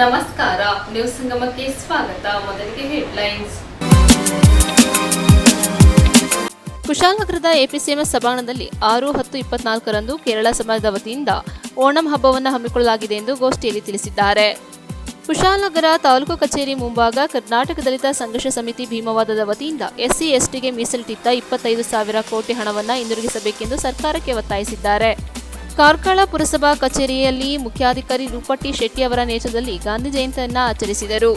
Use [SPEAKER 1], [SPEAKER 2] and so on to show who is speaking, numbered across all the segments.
[SPEAKER 1] ನಮಸ್ಕಾರ, ನ್ಯೂಸ್ ಸಂಗಮಕ್ಕೆ ಸ್ವಾಗತ. ಮೊದಲಿಗೆ ಹೆಡ್ಲೈನ್ಸ್. ಕುಶಾಲನಗರದ ಎಪಿಸಿಎಂಎಸ್ ಸಭಾಂಗಣದಲ್ಲಿ 6-10-24ರಂದು ಕೇರಳ ಸಮಾಜದ ವತಿಯಿಂದ ಓಣಂ ಹಬ್ಬವನ್ನು ಹಮ್ಮಿಕೊಳ್ಳಲಾಗಿದೆ ಎಂದು ಗೋಷ್ಠಿಯಲ್ಲಿ ತಿಳಿಸಿದ್ದಾರೆ. ಕುಶಾಲನಗರ ತಾಲೂಕು ಕಚೇರಿ ಮುಂಭಾಗ ಕರ್ನಾಟಕ ದಲಿತ ಸಂಘರ್ಷ ಸಮಿತಿ ಭೀಮವಾದದ ವತಿಯಿಂದ SC/STಗೆ ಮೀಸಲಿಟ್ಟಿದ್ದ 25,000 ಕೋಟಿ ಹಣವನ್ನು ಹಿಂದಿರುಗಿಸಬೇಕೆಂದು ಸರ್ಕಾರಕ್ಕೆ ಒತ್ತಾಯಿಸಿದ್ದಾರೆ. ಕಾರ್ಕಳ ಪುರಸಭಾ ಕಚೇರಿಯಲ್ಲಿ ಮುಖ್ಯಾಧಿಕಾರಿ ರೂಪಟ್ಟಿ ಶೆಟ್ಟಿ ಅವರ ನೇತೃತ್ವದಲ್ಲಿ ಗಾಂಧಿ ಜಯಂತಿಯನ್ನು ಆಚರಿಸಿದರು.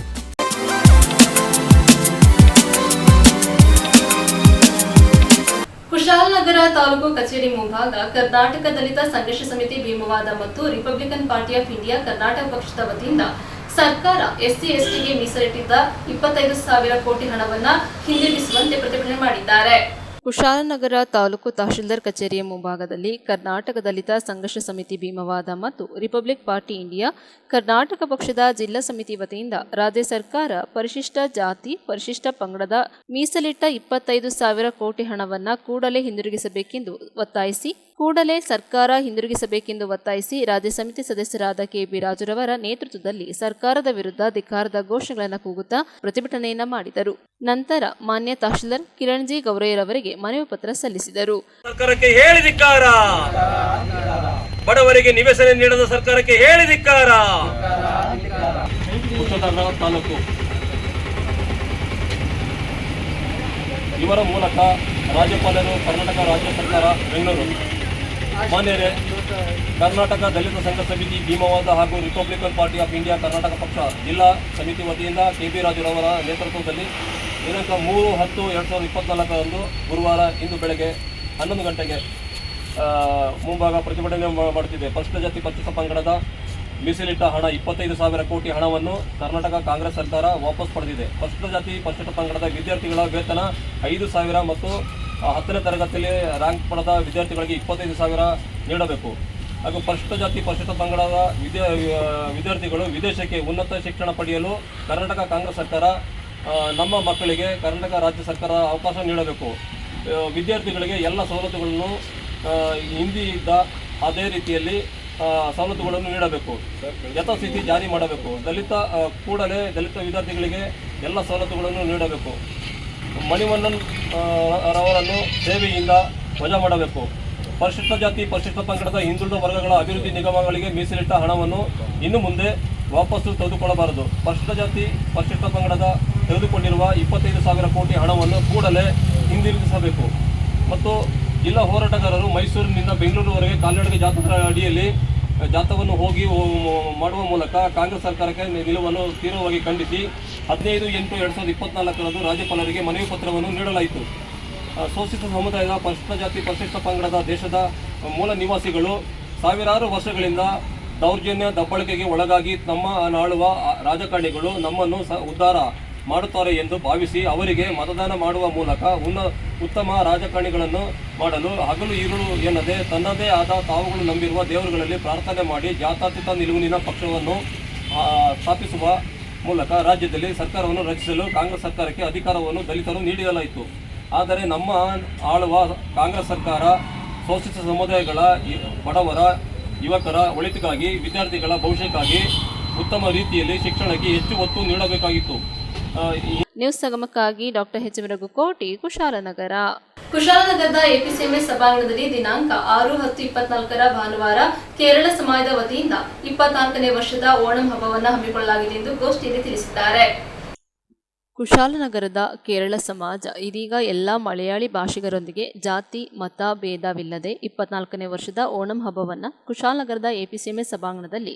[SPEAKER 1] ಕುಶಾಲನಗರ ತಾಲೂಕು ಕಚೇರಿ ಮುಂಭಾಗ ಕರ್ನಾಟಕ ದಲಿತ ಸಂಘರ್ಷ ಸಮಿತಿ ಭೀಮವಾದ ಮತ್ತು Republican party of India Karnataka ಪಕ್ಷದ ವತಿಯಿಂದ ಸರ್ಕಾರ SC/STಗೆ ಮೀಸಲಿಟ್ಟಿದ್ದ 25,000 ಕೋಟಿ ಹಣವನ್ನು ಹಿಂದಿರುಗಿಸುವಂತೆ ಪ್ರತಿಭಟನೆ ಮಾಡಿದ್ದಾರೆ. ಕುಶಾಲನಗರ ತಾಲೂಕು ತಹಶೀಲ್ದಾರ್ ಕಚೇರಿಯ ಮುಂಭಾಗದಲ್ಲಿ ಕರ್ನಾಟಕ ದಲಿತ ಸಂಘರ್ಷ ಸಮಿತಿ ಭೀಮವಾದ ಮತ್ತು ರಿಪಬ್ಲಿಕ್ ಪಾರ್ಟಿ ಇಂಡಿಯಾ ಕರ್ನಾಟಕ ಪಕ್ಷದ ಜಿಲ್ಲಾ ಸಮಿತಿ ವತಿಯಿಂದ ರಾಜ್ಯ ಸರ್ಕಾರ ಪರಿಶಿಷ್ಟ ಜಾತಿ ಪರಿಶಿಷ್ಟ ಪಂಗಡದ ಮೀಸಲಿಟ್ಟ 25,000 ಕೋಟಿ ಹಣವನ್ನು ಕೂಡಲೇ ಹಿಂದಿರುಗಿಸಬೇಕೆಂದು ಒತ್ತಾಯಿಸಿ ರಾಜ್ಯ ಸಮಿತಿ ಸದಸ್ಯರಾದ KB ರಾಜುರವರ ನೇತೃತ್ವದಲ್ಲಿ ಸರ್ಕಾರದ ವಿರುದ್ಧ ಧಿಕ್ಕಾರದ ಘೋಷಣೆಗಳನ್ನು ಕೂಗುತ್ತಾ ಪ್ರತಿಭಟನೆಯನ್ನ ಮಾಡಿದರು. ನಂತರ ಮಾನ್ಯ ತಹಶೀಲ್ದಾರ್ ಕಿರಣ್ ಜಿ ಗೌರಯ್ಯರವರಿಗೆ ಮನವಿ ಪತ್ರ ಸಲ್ಲಿಸಿದರು.
[SPEAKER 2] ಸರ್ಕಾರಕ್ಕೆ ಹೇಳಿದಿಕ್ಕಾರ, ಬಡವರಿಗೆ ನಿವೇಶನ ನೀಡದ ಸರ್ಕಾರಕ್ಕೆ ಹೇಳಿದಿಕ್ಕಾರ. ಕುಶಾಲನಗರ ತಾಲೂಕು ಇವರ ಮೂಲಕ ರಾಜ್ಯಪಾಲರು, ಕರ್ನಾಟಕ ರಾಜ್ಯ ಸರ್ಕಾರ, ಬೆಂಗಳೂರು ಮಾನ್ಯರೇ, ಕರ್ನಾಟಕ ದಲಿತ ಸಂಘ ಸಮಿತಿ ಭೀಮವಾದ ಹಾಗೂ Republican party of India Karnataka ಪಕ್ಷ ಜಿಲ್ಲಾ ಸಮಿತಿ ವತಿಯಿಂದ KB ರಾಜುರವರ ನೇತೃತ್ವದಲ್ಲಿ ದಿನಾಂಕ 3-10-2024ರಂದು ಗುರುವಾರ ಇಂದು ಬೆಳಗ್ಗೆ 11 ಗಂಟೆಗೆ ಮುಂಭಾಗ ಪ್ರತಿಭಟನೆ ಮಾಡುತ್ತಿದೆ. ಪರಿಶಿಷ್ಟ ಜಾತಿ ಪರಿಶಿಷ್ಟ ಪಂಗಡದ ಮೀಸಲಿಟ್ಟ ಹಣ 25,000 ಕೋಟಿ ಹಣವನ್ನು ಕರ್ನಾಟಕ ಕಾಂಗ್ರೆಸ್ ಸರ್ಕಾರ ವಾಪಸ್ ಪಡೆದಿದೆ. ಪರಿಶಿಷ್ಟ ಜಾತಿ ಪರಿಶಿಷ್ಟ ಪಂಗಡದ ವಿದ್ಯಾರ್ಥಿಗಳ ವೇತನ 5,000 ಮತ್ತು 10ನೇ ತರಗತಿಯಲ್ಲಿ ರ್ಯಾಂಕ್ ಪಡೆದ ವಿದ್ಯಾರ್ಥಿಗಳಿಗೆ 25,000 ನೀಡಬೇಕು. ಹಾಗೂ ಪರಿಶಿಷ್ಟ ಜಾತಿ ಪರಿಶಿಷ್ಟ ಪಂಗಡದ ವಿದ್ಯಾರ್ಥಿಗಳು ವಿದೇಶಕ್ಕೆ ಉನ್ನತ ಶಿಕ್ಷಣ ಪಡೆಯಲು ಕರ್ನಾಟಕ ಕಾಂಗ್ರೆಸ್ ಸರ್ಕಾರ ನಮ್ಮ ಮಕ್ಕಳಿಗೆ ಕರ್ನಾಟಕ ರಾಜ್ಯ ಸರ್ಕಾರ ಅವಕಾಶ ನೀಡಬೇಕು. ವಿದ್ಯಾರ್ಥಿಗಳಿಗೆ ಎಲ್ಲ ಸವಲತ್ತುಗಳನ್ನು ಹಿಂದಿ ಇದ್ದ ಅದೇ ರೀತಿಯಲ್ಲಿ ಸವಲತ್ತುಗಳನ್ನು ನೀಡಬೇಕು. ಯಥಾಸ್ಥಿತಿ ಜಾರಿ ಮಾಡಬೇಕು. ಕೂಡಲೇ ದಲಿತ ವಿದ್ಯಾರ್ಥಿಗಳಿಗೆ ಎಲ್ಲ ಸವಲತ್ತುಗಳನ್ನು ನೀಡಬೇಕು. ಮಣಿವಣ್ಣನ್ ರವರನ್ನು ಸೇವೆಯಿಂದ ವಜಾ ಮಾಡಬೇಕು. ಪರಿಶಿಷ್ಟ ಜಾತಿ ಪರಿಶಿಷ್ಟ ಪಂಗಡದ ಹಿಂದುಳಿದ ವರ್ಗಗಳ ಅಭಿವೃದ್ಧಿ ನಿಗಮಗಳಿಗೆ ಮೀಸಲಿಟ್ಟ ಹಣವನ್ನು ಇನ್ನು ಮುಂದೆ ವಾಪಸ್ಸು ತೆಗೆದುಕೊಳ್ಳಬಾರದು. ಪರಿಶಿಷ್ಟ ಜಾತಿ ಪರಿಶಿಷ್ಟ ಪಂಗಡದ ತೆಗೆದುಕೊಂಡಿರುವ 25,000 ಕೋಟಿ ಹಣವನ್ನು ಕೂಡಲೇ ಹಿಂದಿರುಗಿಸಬೇಕು. ಮತ್ತು ಜಿಲ್ಲಾ ಹೋರಾಟಗಾರರು ಮೈಸೂರಿನಿಂದ ಬೆಂಗಳೂರುವರೆಗೆ ಕಾಲ್ನಡಿಗೆ ಜಾಥಾ ಅಡಿಯಲ್ಲಿ ಜಾಥಾವನ್ನು ಮಾಡುವ ಮೂಲಕ ಕಾಂಗ್ರೆಸ್ ಸರ್ಕಾರಕ್ಕೆ ನಿಲುವನ್ನು ತೀವ್ರವಾಗಿ ಖಂಡಿಸಿ 15/8/2024ರಂದು ರಾಜ್ಯಪಾಲರಿಗೆ ಮನವಿ ಪತ್ರವನ್ನು ನೀಡಲಾಯಿತು. ಶೋಷಿತ ಸಮುದಾಯದ ಪರಿಶಿಷ್ಟ ಜಾತಿ ಪರಿಶಿಷ್ಟ ಪಂಗಡದ ದೇಶದ ಮೂಲ ನಿವಾಸಿಗಳು ಸಾವಿರಾರು ವರ್ಷಗಳಿಂದ ದೌರ್ಜನ್ಯ ದಬ್ಬಳಿಕೆಗೆ ಒಳಗಾಗಿ ನಮ್ಮ ಆಳುವ ರಾಜಕಾರಣಿಗಳು ನಮ್ಮನ್ನು ಉದ್ಧಾರ ಮಾಡುತ್ತಾರೆ ಎಂದು ಭಾವಿಸಿ ಅವರಿಗೆ ಮತದಾನ ಮಾಡುವ ಮೂಲಕ ಉತ್ತಮ ರಾಜಕಾರಣಿಗಳನ್ನು ಮಾಡಲು ಹಗಲು ಇರುಳು ಎನ್ನದೆ ತನ್ನದೇ ಆದ ತಾವುಗಳು ನಂಬಿರುವ ದೇವರುಗಳಲ್ಲಿ ಪ್ರಾರ್ಥನೆ ಮಾಡಿ ಜಾತ್ಯತೀತ ನಿಲುವಿನ ಪಕ್ಷವನ್ನು ಸ್ಥಾಪಿಸುವ ಮೂಲಕ ರಾಜ್ಯದಲ್ಲಿ ಸರ್ಕಾರವನ್ನು ರಚಿಸಲು ಕಾಂಗ್ರೆಸ್ ಸರ್ಕಾರಕ್ಕೆ ಅಧಿಕಾರವನ್ನು ದಲಿತರು ನೀಡಲಾಯಿತು. ಆದರೆ ನಮ್ಮ ಆಳುವ ಕಾಂಗ್ರೆಸ್ ಸರ್ಕಾರ ಶೋಷಿತ ಸಮುದಾಯಗಳ ಬಡವರ ಯುವಕರ ಒಳಿತಿಗಾಗಿ ವಿದ್ಯಾರ್ಥಿಗಳ ಭವಿಷ್ಯಕ್ಕಾಗಿ ಉತ್ತಮ ರೀತಿಯಲ್ಲಿ ಶಿಕ್ಷಣಕ್ಕೆ ಹೆಚ್ಚು ಒತ್ತು ನೀಡಬೇಕಾಗಿತ್ತು.
[SPEAKER 1] ನ್ಯೂಸ್ ಸಂಗಮಕ್ಕಾಗಿ ಡಾಕ್ಟರ್ H. ರಘುಕೋಟಿ, ಕುಶಾಲನಗರ. ಕುಶಾಲನಗರದ ಎಪಿಸಿಎಂಎಸ್ ಸಭಾಂಗಣದಲ್ಲಿ ದಿನಾಂಕ 6-10-24ರ ಭಾನುವಾರ ಕೇರಳ ಸಮಾಜದ ವತಿಯಿಂದ 24ನೇ ವರ್ಷದ ಓಣಂ ಹಬ್ಬವನ್ನು ಹಮ್ಮಿಕೊಳ್ಳಲಾಗಿದೆ ಎಂದು ಗೋಷ್ಠಿಯಲ್ಲಿ ತಿಳಿಸಿದ್ದಾರೆ. ಕುಶಾಲನಗರದ ಕೇರಳ ಸಮಾಜ ಇದೀಗ ಎಲ್ಲ ಮಲಯಾಳಿ ಭಾಷಿಗರೊಂದಿಗೆ ಜಾತಿ ಮತ ಭೇದವಿಲ್ಲದೆ 24ನೇ ವರ್ಷದ ಓಣಂ ಹಬ್ಬವನ್ನು ಕುಶಾಲನಗರದ ಎಪಿಸಿಎಂಎಸ್ ಸಭಾಂಗಣದಲ್ಲಿ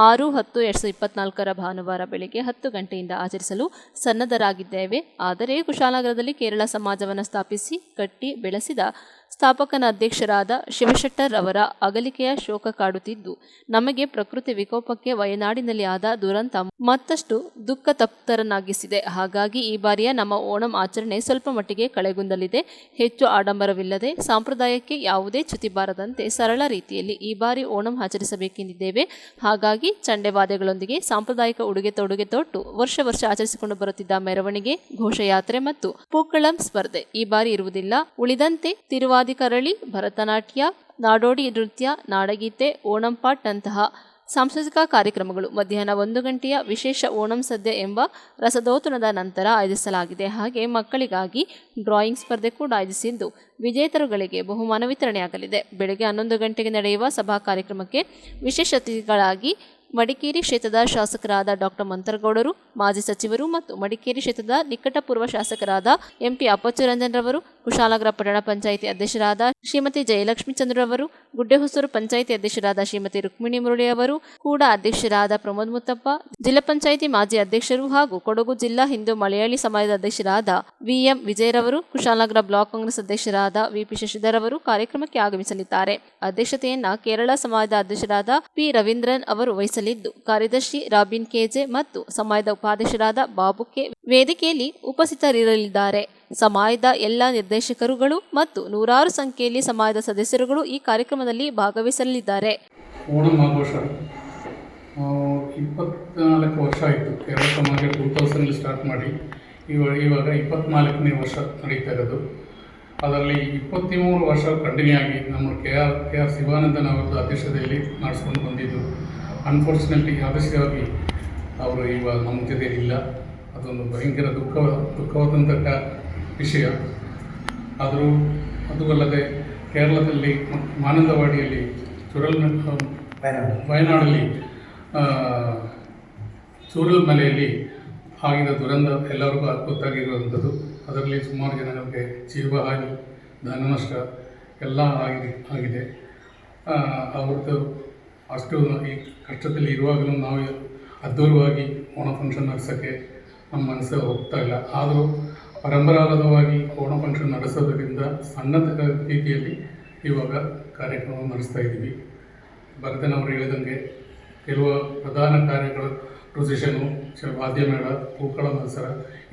[SPEAKER 1] 6-10-2024ರ ಭಾನುವಾರ ಬೆಳಗ್ಗೆ 10 ಗಂಟೆಯಿಂದ ಆಚರಿಸಲು ಸನ್ನದ್ಧರಾಗಿದ್ದೇವೆ. ಆದರೆ ಕುಶಾಲನಗರದಲ್ಲಿ ಕೇರಳ ಸಮಾಜವನ್ನು ಸ್ಥಾಪಿಸಿ ಕಟ್ಟಿ ಬೆಳೆಸಿದ ಸ್ಥಾಪಕನ ಅಧ್ಯಕ್ಷರಾದ ಶಿವಶೆಟ್ಟರ್ ಅವರ ಅಗಲಿಕೆಯ ಶೋಕ ಕಾಡುತ್ತಿದ್ದು ನಮಗೆ ಪ್ರಕೃತಿ ವಿಕೋಪಕ್ಕೆ ವಯನಾಡಿನಲ್ಲಿ ಆದ ದುರಂತ ಮತ್ತಷ್ಟು ದುಃಖ ತಪ್ತರನ್ನಾಗಿಸಿದೆ. ಹಾಗಾಗಿ ಈ ಬಾರಿಯ ನಮ್ಮ ಓಣಂ ಆಚರಣೆ ಸ್ವಲ್ಪ ಮಟ್ಟಿಗೆ ಕಳೆಗುಂದಲಿದೆ. ಹೆಚ್ಚು ಆಡಂಬರವಿಲ್ಲದೆ ಸಾಂಪ್ರದಾಯಕ್ಕೆ ಯಾವುದೇ ಚ್ಯುತಿ ಬಾರದಂತೆ ಸರಳ ರೀತಿಯಲ್ಲಿ ಈ ಬಾರಿ ಓಣಂ ಆಚರಿಸಬೇಕೆಂದಿದ್ದೇವೆ. ಹಾಗಾಗಿ ಚಂಡೆವಾದ್ಯಗಳೊಂದಿಗೆ ಸಾಂಪ್ರದಾಯಿಕ ಉಡುಗೆ ತೊಡುಗೆ ತೊಟ್ಟು ವರ್ಷ ಆಚರಿಸಿಕೊಂಡು ಬರುತ್ತಿದ್ದ ಮೆರವಣಿಗೆ, ಘೋಷಯಾತ್ರೆ ಮತ್ತು ಪೂಕ್ಕಳಂ ಸ್ಪರ್ಧೆ ಈ ಬಾರಿ ಇರುವುದಿಲ್ಲ. ಉಳಿದಂತೆ ತಿರುವಾದಿ ಕರಳಿ, ಭರತನಾಟ್ಯ, ನಾಡೋಡಿ ನೃತ್ಯ, ನಾಡಗೀತೆ, ಓಣಂಪಾಟ್ ನಂತಹ ಸಾಂಸ್ಕೃತಿಕ ಕಾರ್ಯಕ್ರಮಗಳು ಮಧ್ಯಾಹ್ನ 1 ಗಂಟೆಯ ವಿಶೇಷ ಓಣಂ ಸದ್ಯ ಎಂಬ ರಸದೌತಣದ ನಂತರ ಆಯೋಜಿಸಲಾಗಿದೆ. ಹಾಗೆ ಮಕ್ಕಳಿಗಾಗಿ ಡ್ರಾಯಿಂಗ್ ಸ್ಪರ್ಧೆ ಕೂಡ ಆಯೋಜಿಸಿದ್ದು ವಿಜೇತರುಗಳಿಗೆ ಬಹುಮಾನ ವಿತರಣೆಯಾಗಲಿದೆ. ಬೆಳಗ್ಗೆ 11 ಗಂಟೆಗೆ ನಡೆಯುವ ಸಭಾ ಕಾರ್ಯಕ್ರಮಕ್ಕೆ ವಿಶೇಷ ಅತಿಥಿಗಳಾಗಿ ಮಡಿಕೇರಿ ಕ್ಷೇತ್ರದ ಶಾಸಕರಾದ ಡಾಕ್ಟರ್ ಮಂತರಗೌಡರು, ಮಾಜಿ ಸಚಿವರು ಮತ್ತು ಮಡಿಕೇರಿ ಕ್ಷೇತ್ರದ ನಿಕಟಪೂರ್ವ ಶಾಸಕರಾದ ಎಂಪಿ ಅಪ್ಪಚ್ಚು ರಂಜನ್ ರವರು, ಕುಶಾಲನಗರ ಪಟ್ಟಣ ಪಂಚಾಯಿತಿ ಅಧ್ಯಕ್ಷರಾದ ಶ್ರೀಮತಿ ಜಯಲಕ್ಷ್ಮಿ ಚಂದ್ರರವರು, ಗುಡ್ಡೆಹೊಸೂರು ಪಂಚಾಯಿತಿ ಅಧ್ಯಕ್ಷರಾದ ಶ್ರೀಮತಿ ರುಕ್ಮಿಣಿ ಮುರಳಿ ಅವರು, ಕೂಡ ಅಧ್ಯಕ್ಷರಾದ ಪ್ರಮೋದ್ ಮುತ್ತಪ್ಪ, ಜಿಲ್ಲಾ ಪಂಚಾಯಿತಿ ಮಾಜಿ ಅಧ್ಯಕ್ಷರು ಹಾಗೂ ಕೊಡಗು ಜಿಲ್ಲಾ ಹಿಂದೂ ಮಲಯಾಳಿ ಸಮಾಜದ ಅಧ್ಯಕ್ಷರಾದ ವಿಎಂ ವಿಜಯರವರು, ಕುಶಾಲನಗರ ಬ್ಲಾಕ್ ಕಾಂಗ್ರೆಸ್ ಅಧ್ಯಕ್ಷರಾದ ವಿಪಿ ಶಶಿಧರ್ ಅವರು ಕಾರ್ಯಕ್ರಮಕ್ಕೆ ಆಗಮಿಸಲಿದ್ದಾರೆ. ಅಧ್ಯಕ್ಷತೆಯನ್ನ ಕೇರಳ ಸಮಾಜದ ಅಧ್ಯಕ್ಷರಾದ ಪಿ ರವೀಂದ್ರನ್ ಅವರು ವಹಿಸಲಿದ್ದು, ಕಾರ್ಯದರ್ಶಿ ರಾಬಿನ್ ಕೆಜೆ ಮತ್ತು ಸಮಾಜದ ಉಪಾಧ್ಯಕ್ಷರಾದ ಬಾಬು ಕೆ ವೇದಿಕೆಯಲ್ಲಿ ಉಪಸ್ಥಿತರಿರಲಿದ್ದಾರೆ. ಸಮಾಜದ ಎಲ್ಲ ನಿರ್ದೇಶಕರುಗಳು ಮತ್ತು ನೂರಾರು ಸಂಖ್ಯೆಯಲ್ಲಿ ಸಮಾಜದ ಸದಸ್ಯರುಗಳು ಈ ಕಾರ್ಯಕ್ರಮದಲ್ಲಿ ಭಾಗವಹಿಸಲಿದ್ದಾರೆ.
[SPEAKER 3] ಓಣಂ ಆಘೋಷ 24 ವರ್ಷ ಆಯಿತು. ಕೇರಳ ಸಮಾಜ 2000 ಸ್ಟಾರ್ಟ್ ಮಾಡಿ ಇವಾಗ 24ನೇ ವರ್ಷ ನಡೀತಾ ಇರೋದು. ಅದರಲ್ಲಿ 23 ವರ್ಷ ಕಂಟಿನ್ಯೂ ಆಗಿ ನಮ್ಮ ಕೆ ಆರ್ ಶಿವಾನಂದನ್ ಅವರದ್ದು ಅಧ್ಯಕ್ಷತೆಯಲ್ಲಿ ನಡೆಸ್ಕೊಂಡು ಬಂದಿದ್ದು. ಅನ್ಫಾರ್ಚುನೇಟ್ಲಿ ಯಾದೃಶ್ಯವಾಗಿ ಅವರು ಇವಾಗ ನಮ್ಮ ಜೊತೆ ಇಲ್ಲ. ಅದೊಂದು ಭಯಂಕರ ದುಃಖವಾದಂಥ ವಿಷಯ. ಆದರೂ ಅದು ಅಲ್ಲದೆ ಕೇರಳದಲ್ಲಿ ಮಾನಂದವಾಡಿಯಲ್ಲಿ ವಯನಾಡಲ್ಲಿ ಚೂರಲ್ ಮಲೆಯಲ್ಲಿ ಆಗಿದ ದುರಂತ ಎಲ್ಲರಿಗೂ ಗೊತ್ತಾಗಿರುವಂಥದ್ದು. ಅದರಲ್ಲಿ ಸುಮಾರು ಜನಗಳಿಗೆ ಜೀವಹಾನಿ, ಧನನಷ್ಟ ಎಲ್ಲ ಆಗಿದೆ. ಅವ್ರದ್ದು ಅಷ್ಟು ಈ ಕಷ್ಟದಲ್ಲಿ ಇರುವಾಗಲೂ ನಾವು ಅದ್ಧೂರವಾಗಿ ಓಣ ಫಂಕ್ಷನ್ ನಡೆಸೋಕ್ಕೆ ನಮ್ಮ ಮನಸ್ಸು ಹೋಗ್ತಾ ಇಲ್ಲ. ಆದರೂ ಪರಂಪರಾಗತವಾಗಿ ಓಣ ಫಂಕ್ಷನ್ ನಡೆಸೋದರಿಂದ ಸಣ್ಣ ರೀತಿಯಲ್ಲಿ ಇವಾಗ ಕಾರ್ಯಕ್ರಮ ನಡೆಸ್ತಾ ಇದ್ದೀವಿ. ಭರತನ್ ಅವರು ಹೇಳಿದಂಗೆ ಕೆಲವು ಪ್ರಧಾನ ಕಾರ್ಯಗಳು, ಪ್ರೊಸೆಷನು, ವಾದ್ಯ ಮೇಳ, ಪೂಕಳ ಮತ್ಸರ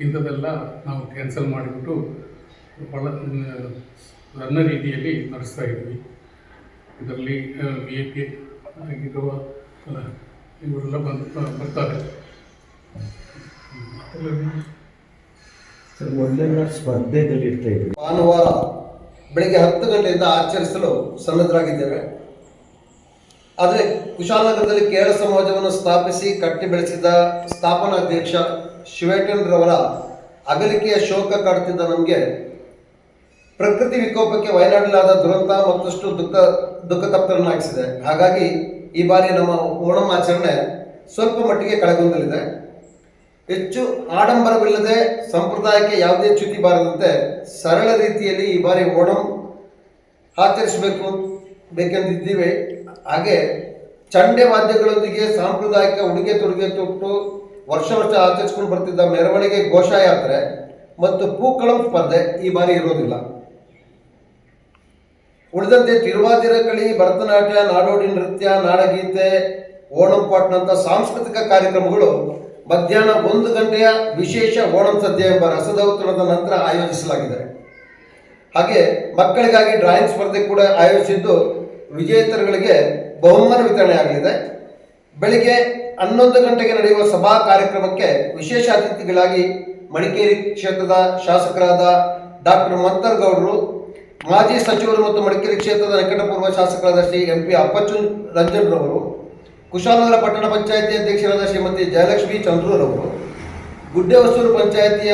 [SPEAKER 3] ಇಂಥದ್ದೆಲ್ಲ ನಾವು ಕ್ಯಾನ್ಸಲ್ ಮಾಡಿಬಿಟ್ಟು ಭಾಳ ಸಣ್ಣ ರೀತಿಯಲ್ಲಿ ನಡೆಸ್ತಾ ಇದ್ವಿ. ಇದರಲ್ಲಿ VIP ಆಗಿರುವ ಇವರೆಲ್ಲ ಬರ್ತಾರೆ.
[SPEAKER 4] ಒಳ್ಳೆಯ ಸ್ಪರ್ಧೆಯಲ್ಲಿ ಇರ್ತಾ ಇದ್ವಿ.
[SPEAKER 5] ಭಾನುವಾರ ಬೆಳಗ್ಗೆ 10 ಗಂಟೆಯಿಂದ ಆಚರಿಸಲು ಸನ್ನದ್ಧರಾಗಿದ್ದೇವೆ. ಆದರೆ ಕುಶಾಲನಗರದಲ್ಲಿ ಕೇರಳ ಸಮಾಜವನ್ನು ಸ್ಥಾಪಿಸಿ ಕಟ್ಟಿ ಬೆಳೆಸಿದ ಸ್ಥಾಪನಾಧ್ಯಕ್ಷ ಶಿವೇಟನ್ರವರ ಅಗಲಿಕೆಯ ಶೋಕ ಕಾಡುತ್ತಿದ್ದ ನಮಗೆ ಪ್ರಕೃತಿ ವಿಕೋಪಕ್ಕೆ ವಯನಾಡಲಾದ ದುರಂತ ಮತ್ತಷ್ಟು ದುಃಖ ತಪ್ತರನ್ನಾಗಿಸಿದೆ. ಹಾಗಾಗಿ ಈ ಬಾರಿ ನಮ್ಮ ಓಣಂ ಆಚರಣೆ ಸ್ವಲ್ಪ ಮಟ್ಟಿಗೆ ಕಳೆಗೊಂಡಲಿದೆ. ಹೆಚ್ಚು ಆಡಂಬರವಿಲ್ಲದೆ ಸಂಪ್ರದಾಯಕ್ಕೆ ಯಾವುದೇ ಚ್ಯುತಿ ಬಾರದಂತೆ ಸರಳ ರೀತಿಯಲ್ಲಿ ಈ ಬಾರಿ ಓಣಂ ಬೇಕೆಂದಿದ್ದೀವಿ. ಹಾಗೆ ಚಂಡೆ ವಾದ್ಯಗಳೊಂದಿಗೆ ಸಾಂಪ್ರದಾಯಿಕ ಉಡುಗೆ ತೊಡುಗೆ ತೊಟ್ಟು ವರ್ಷ ಆಚರಿಸ್ಕೊಂಡು ಬರ್ತಿದ್ದ ಮೆರವಣಿಗೆ, ಘೋಷಯಾತ್ರೆ ಮತ್ತು ಪೂಕಳಂ ಸ್ಪರ್ಧೆ ಈ ಬಾರಿ ಇರೋದಿಲ್ಲ. ಉಳಿದಂತೆ ತಿರುವಾದಿರ ಕಳಿ, ಭರತನಾಟ್ಯ, ನಾಡೋಡಿ ನೃತ್ಯ, ನಾಡಗೀತೆ, ಓಣಂ ಪಾಟ್ನಂಥ ಸಾಂಸ್ಕೃತಿಕ ಕಾರ್ಯಕ್ರಮಗಳು ಮಧ್ಯಾಹ್ನ 1 ಗಂಟೆಯ ವಿಶೇಷ ಓಣಂ ಸದ್ಯ ಎಂಬ ರಸದೌತಣದ ನಂತರ ಆಯೋಜಿಸಲಾಗಿದೆ. ಹಾಗೆ ಮಕ್ಕಳಿಗಾಗಿ ಡ್ರಾಯಿಂಗ್ ಸ್ಪರ್ಧೆ ಕೂಡ ಆಯೋಜಿಸಿದ್ದು ವಿಜೇತರುಗಳಿಗೆ ಬಹುಮಾನ ವಿತರಣೆ ಆಗಲಿದೆ. ಬೆಳಿಗ್ಗೆ 11 ಗಂಟೆಗೆ ನಡೆಯುವ ಸಭಾ ಕಾರ್ಯಕ್ರಮಕ್ಕೆ ವಿಶೇಷ ಅತಿಥಿಗಳಾಗಿ ಮಡಿಕೇರಿ ಕ್ಷೇತ್ರದ ಶಾಸಕರಾದ ಡಾಕ್ಟರ್ ಮಂತರಗೌಡರು, ಮಾಜಿ ಸಚಿವರು ಮತ್ತು ಮಡಿಕೇರಿ ಕ್ಷೇತ್ರದ ನಿಕಟಪೂರ್ವ ಶಾಸಕರಾದ ಶ್ರೀ MP ಅಪ್ಪಚ್ಚು ರಂಜನ್ ರವರು, ಕುಶಾಲನಗರ ಪಟ್ಟಣ ಪಂಚಾಯಿತಿ ಅಧ್ಯಕ್ಷರಾದ ಶ್ರೀಮತಿ ಜಯಲಕ್ಷ್ಮಿ ಚಂದ್ರರವರು, ಗುಡ್ಡೆಹೊಸೂರು ಪಂಚಾಯಿತಿಯ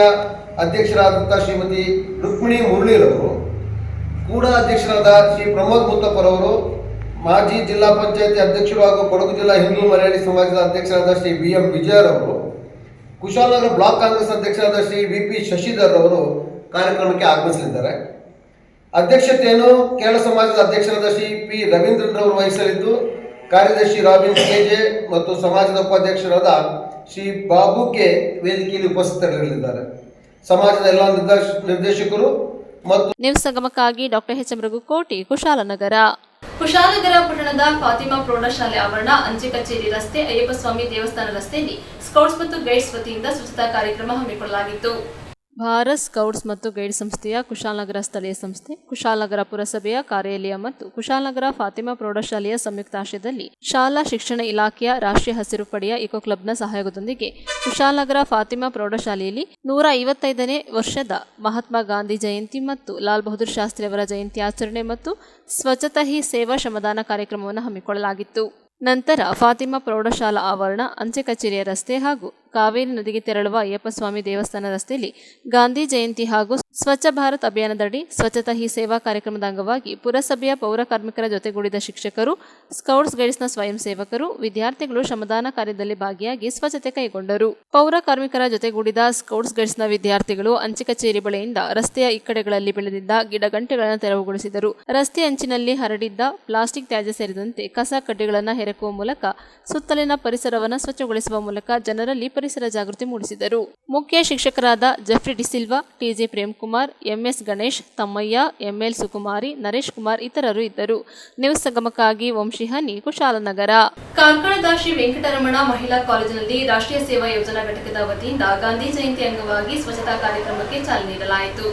[SPEAKER 5] ಅಧ್ಯಕ್ಷರಾದಂಥ ಶ್ರೀಮತಿ ರುಕ್ಮಿಣಿ ಮುರಳಿರವರು, ಕೂಡ ಅಧ್ಯಕ್ಷರಾದ ಶ್ರೀ ಪ್ರಮೋದ್ ಮುತ್ತಪ್ಪರವರು, ಮಾಜಿ ಜಿಲ್ಲಾ ಪಂಚಾಯಿತಿ ಅಧ್ಯಕ್ಷರು ಹಾಗೂ ಕೊಡಗು ಜಿಲ್ಲಾ ಹಿಂದೂ ಮಲಯಾಳಿ ಸಮಾಜದ ಅಧ್ಯಕ್ಷರಾದ ಶ್ರೀ BM ವಿಜಯರವರು, ಕುಶಾಲನಗರ ಬ್ಲಾಕ್ ಕಾಂಗ್ರೆಸ್ ಅಧ್ಯಕ್ಷರಾದ ಶ್ರೀ VP ಶಶಿಧರ್ ಅವರು ಕಾರ್ಯಕ್ರಮಕ್ಕೆ ಆಗಮಿಸಲಿದ್ದಾರೆ. ಅಧ್ಯಕ್ಷತೆಯನ್ನು ಕೇರಳ ಸಮಾಜದ ಅಧ್ಯಕ್ಷರಾದ ಶ್ರೀ P ರವೀಂದ್ರನ್ ರವರು ವಹಿಸಲಿದ್ದು, ಕಾರ್ಯದರ್ಶಿ ರಾಬಿನ್ ಕೆಜೆ ಮತ್ತು ಸಮಾಜದ ಉಪಾಧ್ಯಕ್ಷರಾದ ಶ್ರೀ ಬಾಬು ಕೆ ವೇದಿಕೆಯಲ್ಲಿ ಉಪಸ್ಥಿತರಿರಲಿದ್ದಾರೆ. ಸಮಾಜದ ಎಲ್ಲ ನಿರ್ದೇಶಕರು ಮತ್ತು
[SPEAKER 1] ನ್ಯೂಸ್ ಸಂಗಮಕ್ಕಾಗಿ ಡಾಕ್ಟರ್ HM ರಘುಕೋಟಿ, ಕುಶಾಲನಗರ. ಕುಶಾಲನಗರ ಪಟ್ಟಣದ ಫಾತಿಮಾ ಪ್ರೌಢಶಾಲೆ ಆವರಣ, ಅಂಚೆ ಕಚೇರಿ ರಸ್ತೆ, ಅಯ್ಯಪ್ಪ ಸ್ವಾಮಿ ದೇವಸ್ಥಾನ ರಸ್ತೆಯಲ್ಲಿ ಸ್ಕೌಟ್ಸ್ ಮತ್ತು ಗೈಡ್ಸ್ ವತಿಯಿಂದ ಸ್ವಚ್ಛತಾ ಕಾರ್ಯಕ್ರಮ ಹಮ್ಮಿಕೊಳ್ಳಲಾಗಿತ್ತು. ಭಾರತ್ ಸ್ಕೌಟ್ಸ್ ಮತ್ತು ಗೈಡ್ ಸಂಸ್ಥೆಯ ಕುಶಾಲನಗರ ಸ್ಥಳೀಯ ಸಂಸ್ಥೆ, ಕುಶಾಲನಗರ ಪುರಸಭೆಯ ಕಾರ್ಯಾಲಯ ಮತ್ತು ಕುಶಾಲನಗರ ಫಾತಿಮಾ ಪ್ರೌಢಶಾಲೆಯ ಸಂಯುಕ್ತಾಶ್ರಯದಲ್ಲಿ ಶಾಲಾ ಶಿಕ್ಷಣ ಇಲಾಖೆಯ ರಾಷ್ಟ್ರೀಯ ಹಸಿರು ಪಡೆಯ ಇಕೋ ಕ್ಲಬ್ನ ಸಹಯೋಗದೊಂದಿಗೆ ಕುಶಾಲನಗರ ಫಾತಿಮಾ ಪ್ರೌಢಶಾಲೆಯಲ್ಲಿ 155ನೇ ವರ್ಷದ ಮಹಾತ್ಮ ಗಾಂಧಿ ಜಯಂತಿ ಮತ್ತು ಲಾಲ್ ಬಹದ್ದೂರ್ ಶಾಸ್ತ್ರಿ ಅವರ ಜಯಂತಿ ಆಚರಣೆ ಮತ್ತು ಸ್ವಚ್ಛತಾ ಹಿ ಸೇವಾ ಶ್ರಮದಾನ ಕಾರ್ಯಕ್ರಮವನ್ನು ಹಮ್ಮಿಕೊಳ್ಳಲಾಗಿತ್ತು. ನಂತರ ಫಾತಿಮಾ ಪ್ರೌಢಶಾಲಾ ಆವರಣ, ಅಂಚೆ ಕಚೇರಿಯ ರಸ್ತೆ ಹಾಗೂ ಕಾವೇರಿ ನದಿಗೆ ತೆರಳುವ ಅಯ್ಯಪ್ಪಸ್ವಾಮಿ ದೇವಸ್ಥಾನ ರಸ್ತೆಯಲ್ಲಿ ಗಾಂಧಿ ಜಯಂತಿ ಹಾಗೂ ಸ್ವಚ್ಛ ಭಾರತ್ ಅಭಿಯಾನದಡಿ ಸ್ವಚ್ಛತಾ ಹಿ ಸೇವಾ ಕಾರ್ಯಕ್ರಮದ ಅಂಗವಾಗಿ ಪುರಸಭೆಯ ಪೌರ ಕಾರ್ಮಿಕರ ಜೊತೆಗೂಡಿದ ಶಿಕ್ಷಕರು, ಸ್ಕೌಟ್ಸ್ ಗೈಡ್ಸ್ನ ಸ್ವಯಂ ಸೇವಕರು, ವಿದ್ಯಾರ್ಥಿಗಳು ಶ್ರಮದಾನ ಕಾರ್ಯದಲ್ಲಿ ಭಾಗಿಯಾಗಿ ಸ್ವಚ್ಛತೆ ಕೈಗೊಂಡರು. ಪೌರ ಕಾರ್ಮಿಕರ ಜೊತೆಗೂಡಿದ ಸ್ಕೌಟ್ಸ್ ಗೈಡ್ಸ್ನ ವಿದ್ಯಾರ್ಥಿಗಳು ಅಂಚೆ ಕಚೇರಿ ಬಳಿಯಿಂದ ರಸ್ತೆಯ ಇಕ್ಕಡೆಗಳಲ್ಲಿ ಬೆಳೆದಿದ್ದ ಗಿಡಗಂಟೆಗಳನ್ನು ತೆರವುಗೊಳಿಸಿದರು. ರಸ್ತೆ ಅಂಚಿನಲ್ಲಿ ಹರಡಿದ್ದ ಪ್ಲಾಸ್ಟಿಕ್ ತ್ಯಾಜ್ಯ ಸೇರಿದಂತೆ ಕಸ ಕಡ್ಡಿಗಳನ್ನು ಹೆರಕುವ ಮೂಲಕ ಸುತ್ತಲಿನ ಪರಿಸರವನ್ನು ಸ್ವಚ್ಛಗೊಳಿಸುವ ಮೂಲಕ ಜನರಲ್ಲಿ ಪರಿಸರ ಜಾಗೃತಿ ಮೂಡಿಸಿದರು. ಮುಖ್ಯ ಶಿಕ್ಷಕರಾದ Jeffrey D'Silva, TJ Premkumar, MS Ganesh, Thammaiah, ML Sukumari, Naresh Kumar ಇತರರು ಇದ್ದರು. ನ್ಯೂಸ್ ಸಂಗಮಕ್ಕಾಗಿ ವಂಶಿಹಾನಿ, ಕುಶಾಲನಗರ. ಕಾರ್ಕಳದ ಶ್ರೀ ವೆಂಕಟರಮಣ ಮಹಿಳಾ ಕಾಲೇಜಿನಲ್ಲಿ ರಾಷ್ಟ್ರೀಯ ಸೇವಾ ಯೋಜನಾ ಘಟಕದ ವತಿಯಿಂದ ಗಾಂಧಿ ಜಯಂತಿ ಅಂಗವಾಗಿ ಸ್ವಚ್ಛತಾ ಕಾರ್ಯಕ್ರಮಕ್ಕೆ ಚಾಲನೆ ನೀಡಲಾಯಿತು.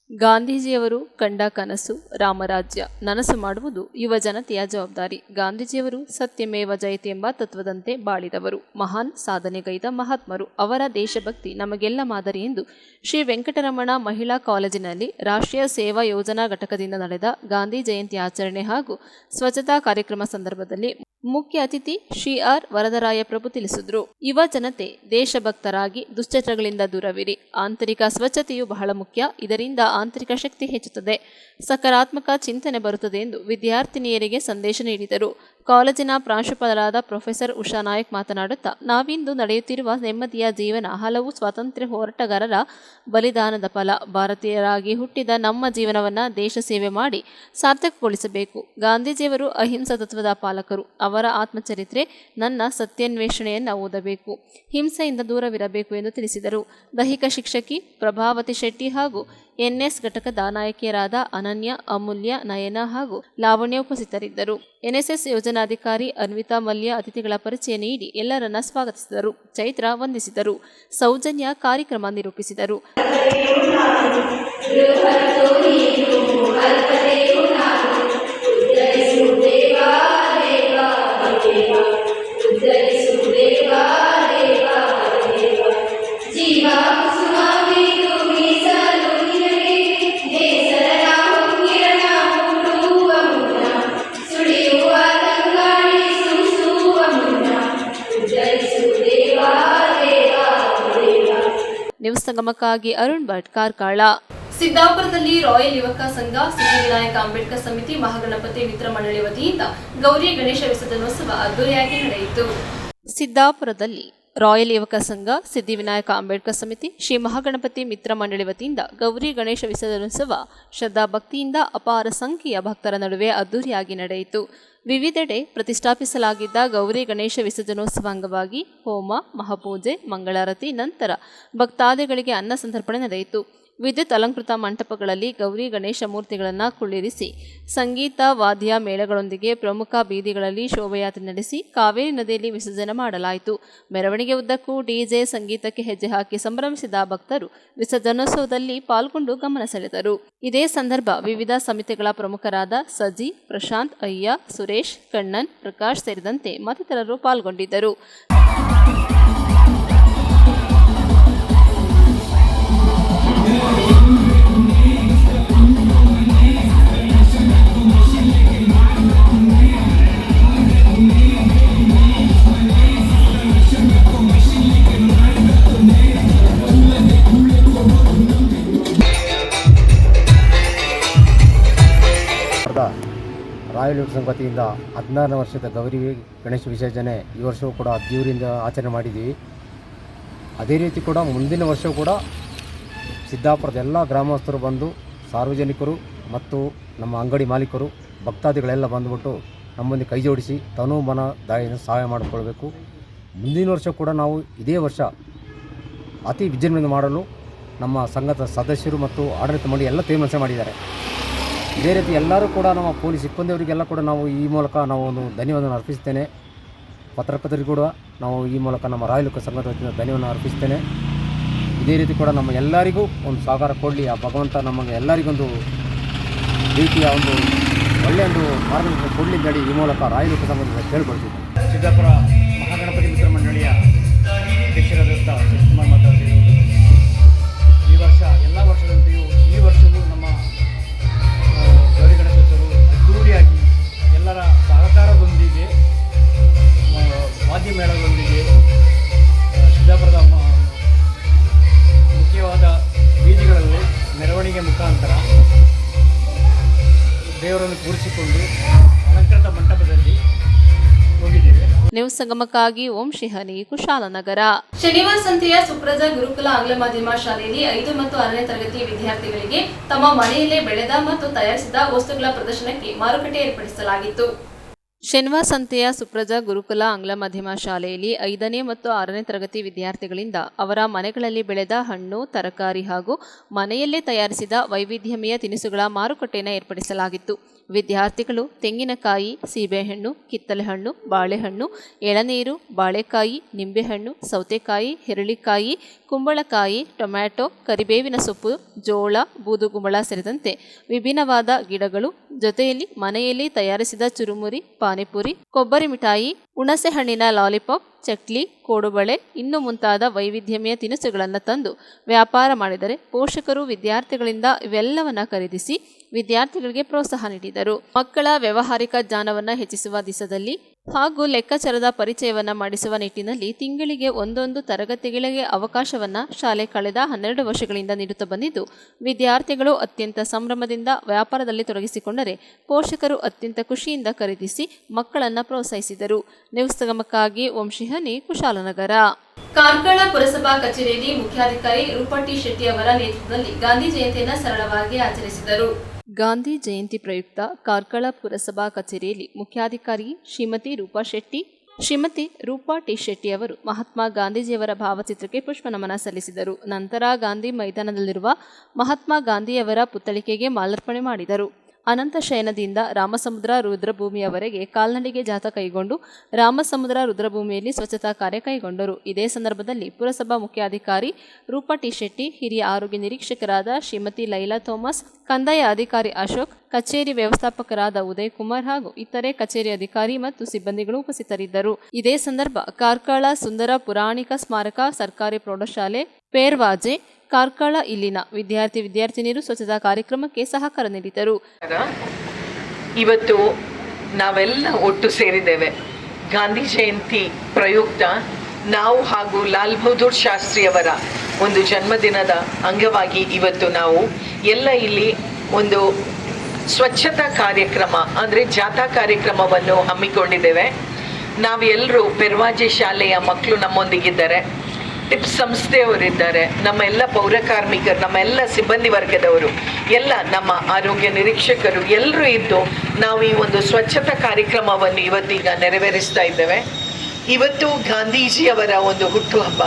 [SPEAKER 1] ಗಾಂಧೀಜಿಯವರು ಕಂಡ ಕನಸು ರಾಮರಾಜ್ಯ ನನಸು ಮಾಡುವುದು ಯುವ ಜನತೆಯ ಜವಾಬ್ದಾರಿ. ಗಾಂಧೀಜಿಯವರು ಸತ್ಯಮೇವ ಜಯತೆ ಎಂಬ ತತ್ವದಂತೆ ಬಾಳಿದವರು. ಮಹಾನ್ ಸಾಧನೆಗೈದ ಮಹಾತ್ಮರು. ಅವರ ದೇಶಭಕ್ತಿ ನಮಗೆಲ್ಲ ಮಾದರಿ ಎಂದು ಶ್ರೀ ವೆಂಕಟರಮಣ ಮಹಿಳಾ ಕಾಲೇಜಿನಲ್ಲಿ ರಾಷ್ಟ್ರೀಯ ಸೇವಾ ಯೋಜನಾ ಘಟಕದಿಂದ ನಡೆದ ಗಾಂಧಿ ಜಯಂತಿ ಆಚರಣೆ ಹಾಗೂ ಸ್ವಚ್ಛತಾ ಕಾರ್ಯಕ್ರಮ ಸಂದರ್ಭದಲ್ಲಿ ಮುಖ್ಯ ಅತಿಥಿ ಶ್ರೀ ಆರ್ ವರದರಾಯ ಪ್ರಭು ತಿಳಿಸಿದರು. ಯುವ ಜನತೆ ದೇಶಭಕ್ತರಾಗಿ ದುಶ್ಚಟಗಳಿಂದ ದೂರವಿರಿ. ಆಂತರಿಕ ಸ್ವಚ್ಛತೆಯು ಬಹಳ ಮುಖ್ಯ. ಇದರಿಂದ ಆಂತರಿಕ ಶಕ್ತಿ ಹೆಚ್ಚುತ್ತದೆ, ಸಕಾರಾತ್ಮಕ ಚಿಂತನೆ ಬರುತ್ತದೆ ಎಂದು ವಿದ್ಯಾರ್ಥಿನಿಯರಿಗೆ ಸಂದೇಶ ನೀಡಿದರು. ಕಾಲೇಜಿನ ಪ್ರಾಂಶುಪಾಲರಾದ ಪ್ರೊಫೆಸರ್ ಉಷಾ ನಾಯಕ್ ಮಾತನಾಡುತ್ತಾ, ನಾವಿಂದು ನಡೆಯುತ್ತಿರುವ ನೆಮ್ಮದಿಯ ಜೀವನ ಹಲವು ಸ್ವಾತಂತ್ರ್ಯ ಹೋರಾಟಗಾರರ ಬಲಿದಾನದ ಫಲ. ಭಾರತೀಯರಾಗಿ ಹುಟ್ಟಿದ ನಮ್ಮ ಜೀವನವನ್ನು ದೇಶ ಸೇವೆ ಮಾಡಿ ಸಾರ್ಥಕಗೊಳಿಸಬೇಕು. ಗಾಂಧೀಜಿಯವರು ಅಹಿಂಸಾ ತತ್ವದ ಪಾಲಕರು. ಅವರ ಆತ್ಮಚರಿತ್ರೆ ನನ್ನ ಸತ್ಯಾನ್ವೇಷಣೆಯನ್ನು ಓದಬೇಕು, ಹಿಂಸೆಯಿಂದ ದೂರವಿರಬೇಕು ಎಂದು ತಿಳಿಸಿದರು. ದೈಹಿಕ ಶಿಕ್ಷಕಿ ಪ್ರಭಾವತಿ ಶೆಟ್ಟಿ ಹಾಗೂ ಎನ್ಎಸ್ ಘಟಕದ ನಾಯಕಿಯರಾದ ಅನನ್ಯ, ಅಮೂಲ್ಯ, ನಯನ ಹಾಗೂ ಲಾವಣ್ಯ ಉಪಸ್ಥಿತರಿದ್ದರು. ಎನ್ಎಸ್ಎಸ್ ಯೋಜನಾಧಿಕಾರಿ ಅನ್ವಿತಾ ಮಲ್ಯ ಅತಿಥಿಗಳ ಪರಿಚಯ ನೀಡಿ ಎಲ್ಲರನ್ನ ಸ್ವಾಗತಿಸಿದರು. ಚೈತ್ರ ವಂದಿಸಿದರು. ಸೌಜನ್ಯ ಕಾರ್ಯಕ್ರಮ ನಿರೂಪಿಸಿದರು. ನ್ಯೂಸ್ ಸಂಗಮಕ್ಕಾಗಿ ಅರುಣ್ ಭಟ್, ಕಾರ್ಕಳ. ಸಿದ್ದಾಪುರದಲ್ಲಿ ರಾಯಲ್ ಯುವಕ ಸಂಘ, ಸಿದ್ಧಿವಿನಾಯಕ ಅಂಬೇಡ್ಕರ್ ಸಮಿತಿ, ಮಹಾಗಣಪತಿ ಮಿತ್ರ ಮಂಡಳಿ ವತಿಯಿಂದ ಗೌರಿ ಗಣೇಶ ವಿಸರ್ಜನೋತ್ಸವ ಅದ್ದೂರಿಯಾಗಿ ನಡೆಯಿತು. ಸಿದ್ದಾಪುರದಲ್ಲಿ ರಾಯಲ್ ಯುವಕ ಸಂಘ, ಸಿದ್ಧಿವಿನಾಯಕ ಅಂಬೇಡ್ಕರ್ ಸಮಿತಿ, ಶ್ರೀ ಮಹಾಗಣಪತಿ ಮಿತ್ರ ಮಂಡಳಿ ವತಿಯಿಂದ ಗೌರಿ ಗಣೇಶ ವಿಸರ್ಜನೋತ್ಸವ ಶ್ರದ್ಧಾಭಕ್ತಿಯಿಂದ ಅಪಾರ ಸಂಖ್ಯೆಯ ಭಕ್ತರ ನಡುವೆ ಅದ್ದೂರಿಯಾಗಿ ನಡೆಯಿತು. ವಿವಿಧೆಡೆ ಪ್ರತಿಷ್ಠಾಪಿಸಲಾಗಿದ್ದ ಗೌರಿ ಗಣೇಶ ವಿಸರ್ಜನೋತ್ಸವ ಅಂಗವಾಗಿ ಹೋಮ, ಮಹಾಪೂಜೆ, ಮಂಗಳಾರತಿ ನಂತರ ಭಕ್ತಾದಿಗಳಿಗೆ ಅನ್ನ ಸಂತರ್ಪಣೆ ನಡೆಯಿತು. ವಿದ್ಯುತ್ ಅಲಂಕೃತ ಮಂಟಪಗಳಲ್ಲಿ ಗೌರಿ ಗಣೇಶ ಮೂರ್ತಿಗಳನ್ನು ಕುಳ್ಳಿರಿಸಿ ಸಂಗೀತ, ವಾದ್ಯ, ಮೇಳಗಳೊಂದಿಗೆ ಪ್ರಮುಖ ಬೀದಿಗಳಲ್ಲಿ ಶೋಭಾಯಾತ್ರೆ ನಡೆಸಿ ಕಾವೇರಿ ನದಿಯಲ್ಲಿ ವಿಸರ್ಜನೆ ಮಾಡಲಾಯಿತು. ಮೆರವಣಿಗೆ ಉದ್ದಕ್ಕೂ ಡಿಜೆ ಸಂಗೀತಕ್ಕೆ ಹೆಜ್ಜೆ ಹಾಕಿ ಸಂಭ್ರಮಿಸಿದ ಭಕ್ತರು ವಿಸರ್ಜನೋತ್ಸವದಲ್ಲಿ ಪಾಲ್ಗೊಂಡು ಗಮನ ಸೆಳೆದರು. ಇದೇ ಸಂದರ್ಭ ವಿವಿಧ ಸಮಿತಿಗಳ ಪ್ರಮುಖರಾದ ಸಜಿ, ಪ್ರಶಾಂತ್, ಅಯ್ಯ, ಸುರೇಶ್, ಕಣ್ಣನ್, ಪ್ರಕಾಶ್ ಸೇರಿದಂತೆ ಮತ್ತಿತರರು ಪಾಲ್ಗೊಂಡಿದ್ದರು.
[SPEAKER 6] ರಾಯಲ್ ಯುವಕ ಸಂಘ ವತಿಯಿಂದ 16ನೇ ವರ್ಷದ ಗೌರಿ ಗಣೇಶ ವಿಸರ್ಜನೆ ಈ ವರ್ಷವೂ ಕೂಡ ಅದ್ದೂರಿಯಿಂದ ಆಚರಣೆ ಮಾಡಿದ್ದೀವಿ. ಅದೇ ರೀತಿ ಕೂಡ ಮುಂದಿನ ವರ್ಷವೂ ಕೂಡ ಸಿದ್ದಾಪುರದ ಎಲ್ಲ ಗ್ರಾಮಸ್ಥರು ಬಂದು, ಸಾರ್ವಜನಿಕರು ಮತ್ತು ನಮ್ಮ ಅಂಗಡಿ ಮಾಲೀಕರು, ಭಕ್ತಾದಿಗಳೆಲ್ಲ ಬಂದುಬಿಟ್ಟು ನಮ್ಮೊಂದಿಗೆ ಕೈ ಜೋಡಿಸಿ ತನು ಮನ ದಾಯಿನ ಸಹಾಯ ಮಾಡಿಕೊಳ್ಬೇಕು. ಮುಂದಿನ ವರ್ಷ ಕೂಡ ನಾವು ಇದೇ ವರ್ಷ ಅತಿ ವಿಜೃಂಭಣೆಯಿಂದ ಮಾಡಲು ನಮ್ಮ ಸಂಘದ ಸದಸ್ಯರು ಮತ್ತು ಆಡಳಿತ ಮಂಡಳಿ ಎಲ್ಲ ತೀರ್ಮಾನ ಮಾಡಿದ್ದಾರೆ. ಇದೇ ರೀತಿ ಎಲ್ಲರೂ ಕೂಡ ನಮ್ಮ ಪೊಲೀಸ್ ಸಿಬ್ಬಂದಿಯವರಿಗೆಲ್ಲ ಕೂಡ ನಾವು ಈ ಮೂಲಕ ನಾವು ಒಂದು ಧನ್ಯವಾದವನ್ನು ಅರ್ಪಿಸ್ತೇನೆ. ಪತ್ರಕರ್ತರಿಗೂ ಕೂಡ ನಾವು ಈ ಮೂಲಕ ನಮ್ಮ ರಾಯಲ್ ಯುವಕ ಸಂಘದ ವತಿಯಿಂದ ಧನ್ಯವಾದವನ್ನು ಅರ್ಪಿಸ್ತೇನೆ. ಇದೇ ರೀತಿ ಕೂಡ ನಮ್ಮ ಎಲ್ಲರಿಗೂ ಒಂದು ಸಹಕಾರ ಕೊಡಲಿ ಆ ಭಗವಂತ, ನಮಗೆ ಎಲ್ಲರಿಗೊಂದು ರೀತಿಯ ಒಂದು ಒಳ್ಳೆಯ ಒಂದು ಮಾರ್ಗದರ್ಶನ ಕೊಡಲಿ ಅಂತೇಳಿ ಈ ಮೂಲಕ ರಾಯಲ್ ಯುವಕ ಸಂಘದಿಂದ ಕೇಳಿಕೊಳ್ತೀವಿ.
[SPEAKER 7] ಸಿದ್ದಾಪುರ ಮಹಾಗಣಪತಿ ಮಿತ್ರ ಮಂಡಳಿಯ ಅಧ್ಯಕ್ಷರಾದಂಥ ಶಿವಕುಮಾರ್ ಮಾತಾಡ್ತಿರೋದು. ಈ ವರ್ಷ ಎಲ್ಲ ವರ್ಷದಂತೆಯೂ ಈ ವರ್ಷವೂ ನಮ್ಮ ಗೌರಿ ಗಣೇಶೋತ್ಸವವು ಅದ್ದೂರಿಯಾಗಿ ಎಲ್ಲರ ಸಹಕಾರದೊಂದಿಗೆ ದೇವರನ್ನು ಕೂರಿಸಿಕೊಂಡು ಅಲಂಕೃತ ಮಂಟಪದಲ್ಲಿ ಹೋಗಿದ್ದೇವೆ.
[SPEAKER 1] ನ್ಯೂಸ್ ಸಂಗಮಕ್ಕಾಗಿ ಓಂ ಶಿಹನಿ, ಕುಶಾಲನಗರ. ಶನಿವಾರ ಸಂತೆಯ ಸುಪ್ರಜಾ ಗುರುಕುಲ ಆಂಗ್ಲ ಮಾಧ್ಯಮ ಶಾಲೆಯಲ್ಲಿ 5 ಮತ್ತು 6ನೇ ತರಗತಿ ವಿದ್ಯಾರ್ಥಿಗಳಿಗೆ ತಮ್ಮ ಮನೆಯಲ್ಲೇ ಬೆಳೆದ ಮತ್ತು ತಯಾರಿಸಿದ ವಸ್ತುಗಳ ಪ್ರದರ್ಶನಕ್ಕೆ ಮಾರುಕಟ್ಟೆ ಏರ್ಪಡಿಸಲಾಗಿತ್ತು. ಶನಿವಾರ ಸಂತೆಯ ಸುಪ್ರಜಾ ಗುರುಕುಲ ಆಂಗ್ಲ ಮಾಧ್ಯಮ ಶಾಲೆಯಲ್ಲಿ 5ನೇ ಮತ್ತು 6ನೇ ತರಗತಿ ವಿದ್ಯಾರ್ಥಿಗಳಿಂದ ಅವರ ಮನೆಗಳಲ್ಲಿ ಬೆಳೆದ ಹಣ್ಣು, ತರಕಾರಿ ಹಾಗೂ ಮನೆಯಲ್ಲೇ ತಯಾರಿಸಿದ ವೈವಿಧ್ಯಮಯ ತಿನಿಸುಗಳ ಮಾರುಕಟ್ಟೆಯನ್ನು ಏರ್ಪಡಿಸಲಾಗಿತ್ತು. ವಿದ್ಯಾರ್ಥಿಗಳು ತೆಂಗಿನಕಾಯಿ, ಸೀಬೆಹಣ್ಣು, ಕಿತ್ತಳೆ ಹಣ್ಣು, ಬಾಳೆಹಣ್ಣು, ಎಳನೀರು, ಬಾಳೆಕಾಯಿ, ನಿಂಬೆಹಣ್ಣು, ಸೌತೆಕಾಯಿ, ಹೆರಳಿಕಾಯಿ, ಕುಂಬಳಕಾಯಿ, ಟೊಮ್ಯಾಟೊ, ಕರಿಬೇವಿನ ಸೊಪ್ಪು, ಜೋಳ, ಬೂದುಗುಂಬಳ ಸೇರಿದಂತೆ ವಿಭಿನ್ನವಾದ ಗಿಡಗಳು, ಜೊತೆಯಲ್ಲಿ ಮನೆಯಲ್ಲಿ ತಯಾರಿಸಿದ ಚುರುಮುರಿ, ಪಾನಿಪುರಿ, ಕೊಬ್ಬರಿ ಮಿಠಾಯಿ, ಹುಣಸೆ ಹಣ್ಣಿನ ಲಾಲಿಪಾಪ್, ಚಕ್ಲಿ, ಕೋಡುಬಳೆ ಇನ್ನೂ ಮುಂತಾದ ವೈವಿಧ್ಯಮಯ ತಿನಿಸುಗಳನ್ನು ತಂದು ವ್ಯಾಪಾರ ಮಾಡಿದರೆ ಪೋಷಕರು ವಿದ್ಯಾರ್ಥಿಗಳಿಂದ ಇವೆಲ್ಲವನ್ನ ಖರೀದಿಸಿ ವಿದ್ಯಾರ್ಥಿಗಳಿಗೆ ಪ್ರೋತ್ಸಾಹ ನೀಡಿದರು. ಮಕ್ಕಳ ವ್ಯಾವಹಾರಿಕ ಜ್ಞಾನವನ್ನು ಹೆಚ್ಚಿಸುವ ದಿಸೆಯಲ್ಲಿ ಹಾಗೂ ಲೆಕ್ಕಾಚಾರದ ಪರಿಚಯವನ್ನ ಮಾಡಿಸುವ ನಿಟ್ಟಿನಲ್ಲಿ ತಿಂಗಳಿಗೆ ಒಂದೊಂದು ತರಗತಿಗಳಿಗೆ ಅವಕಾಶವನ್ನ ಶಾಲೆ ಕಳೆದ 12 ವರ್ಷಗಳಿಂದ ನೀಡುತ್ತಾ ಬಂದಿದ್ದು, ವಿದ್ಯಾರ್ಥಿಗಳು ಅತ್ಯಂತ ಸಂಭ್ರಮದಿಂದ ವ್ಯಾಪಾರದಲ್ಲಿ ತೊಡಗಿಸಿಕೊಂಡರೆ ಪೋಷಕರು ಅತ್ಯಂತ ಖುಷಿಯಿಂದ ಖರೀದಿಸಿ ಮಕ್ಕಳನ್ನ ಪ್ರೋತ್ಸಾಹಿಸಿದರು. ನ್ಯೂಸ್ ಸಂಗಮಕ್ಕಾಗಿ ಓಂ ಶಿಹನಿ, ಕುಶಾಲನಗರ. ಕಾರ್ಕಳ ಪುರಸಭಾ ಕಚೇರಿಯಲ್ಲಿ ಮುಖ್ಯಾಧಿಕಾರಿ ರೂಪಾ ಟಿ ಶೆಟ್ಟಿ ಅವರ ನೇತೃತ್ವದಲ್ಲಿ ಗಾಂಧಿ ಜಯಂತಿಯನ್ನು ಸರಳವಾಗಿ ಆಚರಿಸಿದರು. ಗಾಂಧಿ ಜಯಂತಿ ಪ್ರಯುಕ್ತ ಕಾರ್ಕಳ ಪುರಸಭಾ ಕಚೇರಿಯಲ್ಲಿ ಮುಖ್ಯಾಧಿಕಾರಿ ಶ್ರೀಮತಿ ರೂಪಾ ಶೆಟ್ಟಿ, ಶ್ರೀಮತಿ ರೂಪಾ ಟಿ ಶೆಟ್ಟಿ ಅವರು ಮಹಾತ್ಮ ಗಾಂಧೀಜಿಯವರ ಭಾವಚಿತ್ರಕ್ಕೆ ಪುಷ್ಪನಮನ ಸಲ್ಲಿಸಿದರು. ನಂತರ ಗಾಂಧಿ ಮೈದಾನದಲ್ಲಿರುವ ಮಹಾತ್ಮ ಗಾಂಧಿಯವರ ಪುತ್ಥಳಿಕೆಗೆ ಮಾಲಾರ್ಪಣೆ ಮಾಡಿದರು. ಅನಂತ ಶಯನದಿಂದ ರಾಮಸಮುದ್ರ ರುದ್ರಭೂಮಿಯವರೆಗೆ ಕಾಲ್ನಡಿಗೆ ಜಾಥಾ ಕೈಗೊಂಡು ರಾಮಸಮುದ್ರ ರುದ್ರಭೂಮಿಯಲ್ಲಿ ಸ್ವಚ್ಛತಾ ಕಾರ್ಯ ಕೈಗೊಂಡರು. ಇದೇ ಸಂದರ್ಭದಲ್ಲಿ ಪುರಸಭಾ ಮುಖ್ಯಾಧಿಕಾರಿ ರೂಪಾ ಟಿ ಶೆಟ್ಟಿ, ಹಿರಿಯ ಆರೋಗ್ಯ ನಿರೀಕ್ಷಕರಾದ ಶ್ರೀಮತಿ ಲೈಲಾ ಥೋಮಸ್, ಕಂದಾಯ ಅಧಿಕಾರಿ ಅಶೋಕ್, ಕಚೇರಿ ವ್ಯವಸ್ಥಾಪಕರಾದ ಉದಯ್ ಕುಮಾರ್ ಹಾಗೂ ಇತರೆ ಕಚೇರಿ ಅಧಿಕಾರಿ ಮತ್ತು ಸಿಬ್ಬಂದಿಗಳು ಉಪಸ್ಥಿತರಿದ್ದರು. ಇದೇ ಸಂದರ್ಭ ಕಾರ್ಕಳ ಸುಂದರ ಪುರಾಣಿಕ ಸ್ಮಾರಕ ಸರ್ಕಾರಿ ಪ್ರೌಢಶಾಲೆ ಪೇರ್ವಾಜೆ ಕಾರ್ಕಳ ಇಲ್ಲಿನ ವಿದ್ಯಾರ್ಥಿನಿಯರು ಸ್ವಚ್ಛತಾ ಕಾರ್ಯಕ್ರಮಕ್ಕೆ ಸಹಕಾರ ನೀಡಿದರು.
[SPEAKER 8] ಇವತ್ತು ನಾವೆಲ್ಲ ಒಟ್ಟು ಸೇರಿದ್ದೇವೆ. ಗಾಂಧಿ ಜಯಂತಿ ಪ್ರಯುಕ್ತ ನಾವು ಹಾಗೂ ಲಾಲ್ ಬಹದ್ದೂರ್ ಶಾಸ್ತ್ರಿಯವರ ಒಂದು ಜನ್ಮದಿನದ ಅಂಗವಾಗಿ ಇವತ್ತು ನಾವು ಎಲ್ಲ ಇಲ್ಲಿ ಒಂದು ಸ್ವಚ್ಛತಾ ಕಾರ್ಯಕ್ರಮ ಅಂದರೆ ಜಾಥಾ ಕಾರ್ಯಕ್ರಮವನ್ನು ಹಮ್ಮಿಕೊಂಡಿದ್ದೇವೆ. ನಾವೆಲ್ಲರೂ ಪೆರ್ವಾಜೆ ಶಾಲೆಯ ಮಕ್ಕಳು ನಮ್ಮೊಂದಿಗಿದ್ದಾರೆ, ಟಿಪ್ಸ್ ಸಂಸ್ಥೆಯವರಿದ್ದಾರೆ, ನಮ್ಮ ಎಲ್ಲ ಪೌರ ಕಾರ್ಮಿಕರು, ನಮ್ಮ ಎಲ್ಲ ಸಿಬ್ಬಂದಿ ವರ್ಗದವರು, ಎಲ್ಲ ನಮ್ಮ ಆರೋಗ್ಯ ನಿರೀಕ್ಷಕರು ಎಲ್ಲರೂ ಇದ್ದು ನಾವು ಈ ಒಂದು ಸ್ವಚ್ಛತಾ ಕಾರ್ಯಕ್ರಮವನ್ನು ಇವತ್ತೀಗ ನೆರವೇರಿಸ್ತಾ ಇದ್ದೇವೆ. ಇವತ್ತು ಗಾಂಧೀಜಿಯವರ ಒಂದು ಹುಟ್ಟುಹಬ್ಬ.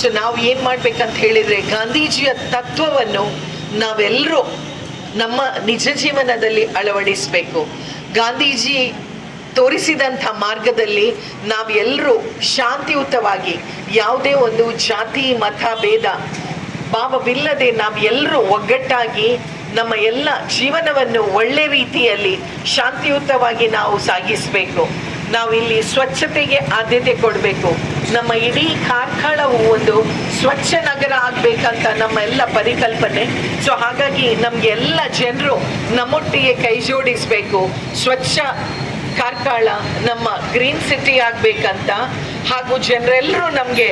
[SPEAKER 8] ಸೊ ನಾವು ಏನು ಮಾಡಬೇಕಂತ ಹೇಳಿದರೆ ಗಾಂಧೀಜಿಯ ತತ್ವವನ್ನು ನಾವೆಲ್ಲರೂ ನಮ್ಮ ನಿಜ ಜೀವನದಲ್ಲಿ ಅಳವಡಿಸಬೇಕು. ಗಾಂಧೀಜಿ ತೋರಿಸಿದಂಥ ಮಾರ್ಗದಲ್ಲಿ ನಾವೆಲ್ಲರೂ ಶಾಂತಿಯುತವಾಗಿ ಯಾವುದೇ ಒಂದು ಜಾತಿ ಮತ ಭೇದ ಭಾವವಿಲ್ಲದೆ ನಾವೆಲ್ಲರೂ ಒಗ್ಗಟ್ಟಾಗಿ ನಮ್ಮ ಎಲ್ಲ ಜೀವನವನ್ನು ಒಳ್ಳೆ ರೀತಿಯಲ್ಲಿ ಶಾಂತಿಯುತವಾಗಿ ನಾವು ಸಾಗಿಸಬೇಕು. ನಾವು ಇಲ್ಲಿ ಸ್ವಚ್ಛತೆಗೆ ಆದ್ಯತೆ ಕೊಡಬೇಕು. ನಮ್ಮ ಇಡೀ ಕಾರ್ಕಳವು ಒಂದು ಸ್ವಚ್ಛ ನಗರ ಆಗಬೇಕಂತ ನಮ್ಮ ಎಲ್ಲ ಪರಿಕಲ್ಪನೆ. ಸೊ ಹಾಗಾಗಿ ನಮಗೆಲ್ಲ ಜನರು ನಮ್ಮೊಟ್ಟಿಗೆ ಕೈ ಜೋಡಿಸಬೇಕು. ಸ್ವಚ್ಛ ಕಾರ್ಕಳ ನಮ್ಮ ಗ್ರೀನ್ ಸಿಟಿ ಆಗಬೇಕಂತ, ಹಾಗೂ ಜನರೆಲ್ಲರೂ ನಮಗೆ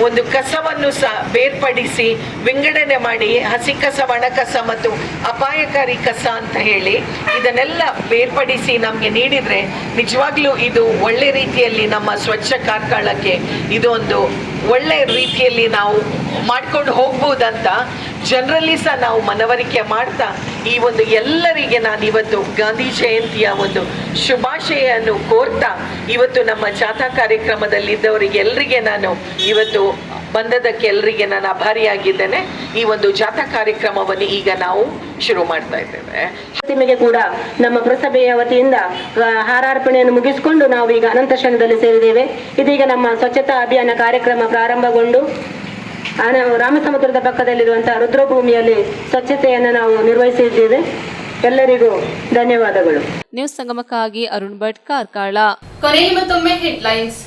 [SPEAKER 8] ಒಂದು ಕಸವನ್ನು ಸಹ ಬೇರ್ಪಡಿಸಿ ವಿಂಗಡಣೆ ಮಾಡಿ ಹಸಿ ಕಸ, ಒಣ ಕಸ ಮತ್ತು ಅಪಾಯಕಾರಿ ಕಸ ಅಂತ ಹೇಳಿ ಇದನ್ನೆಲ್ಲ ಬೇರ್ಪಡಿಸಿ ನಮಗೆ ನೀಡಿದರೆ ನಿಜವಾಗ್ಲೂ ಇದು ಒಳ್ಳೆ ರೀತಿಯಲ್ಲಿ ನಮ್ಮ ಸ್ವಚ್ಛ ಕಾರ್ಕಳಕ್ಕೆ ಇದು ಒಂದು ಒಳ್ಳೆ ರೀತಿಯಲ್ಲಿ ನಾವು ಮಾಡ್ಕೊಂಡು ಹೋಗ್ಬೋದಂತ ಜನರಲ್ಲಿ ಸಹ ನಾವು ಮನವರಿಕೆ ಮಾಡ್ತಾ ಈ ಒಂದು ಎಲ್ಲರಿಗೆ ನಾನು ಇವತ್ತು ಗಾಂಧಿ ಜಯಂತಿಯ ಒಂದು ಶುಭಾಶಯನ್ನು ಕೋರ್ತಾ ಇವತ್ತು ನಮ್ಮ ಜಾಥಾ ಕಾರ್ಯಕ್ರಮದಲ್ಲಿದ್ದವರಿಗೆ ಎಲ್ಲರಿಗೆ ನಾನು ಇವತ್ತು ಬಂದದಕ್ಕೆ ಎಲ್ಲರಿಗೆ ನಾನು ಆಭಾರಿಯಾಗಿದ್ದೇನೆ. ಈ ಒಂದು ಜಾಥಾ ಕಾರ್ಯಕ್ರಮವನ್ನು ಈಗ ನಾವು ಶುರು ಮಾಡ್ತಾ ಇದ್ದೇವೆ.
[SPEAKER 9] ಪ್ರತಿಮೆಗೆ ಕೂಡ ನಮ್ಮ ಪುರಸಭೆಯ ವತಿಯಿಂದ ಹಾರಾರ್ಪಣೆಯನ್ನು ಮುಗಿಸಿಕೊಂಡು ನಾವು ಈಗ ಅನಂತ ಶಯನದಲ್ಲಿ ಸೇರಿದ್ದೇವೆ. ಇದೀಗ ನಮ್ಮ ಸ್ವಚ್ಛತಾ ಅಭಿಯಾನ ಕಾರ್ಯಕ್ರಮ ಪ್ರಾರಂಭಗೊಂಡು ರಾಮಸಮುದ್ರದ ಪಕ್ಕದಲ್ಲಿರುವಂತಹ ರುದ್ರಭೂಮಿಯಲ್ಲಿ ಸ್ವಚ್ಛತೆಯನ್ನು ನಾವು ನಿರ್ವಹಿಸಿದ್ದೇವೆ. ಎಲ್ಲರಿಗೂ ಧನ್ಯವಾದಗಳು.
[SPEAKER 1] ನ್ಯೂಸ್ ಸಂಗಮಕ್ಕಾಗಿ ಅರುಣ್ ಭಟ್, ಕಾರ್ಕಳ. ಕೊನೆಯಲ್ಲಿ ಮತ್ತೊಮ್ಮೆ ಹೆಡ್ಲೈನ್ಸ್.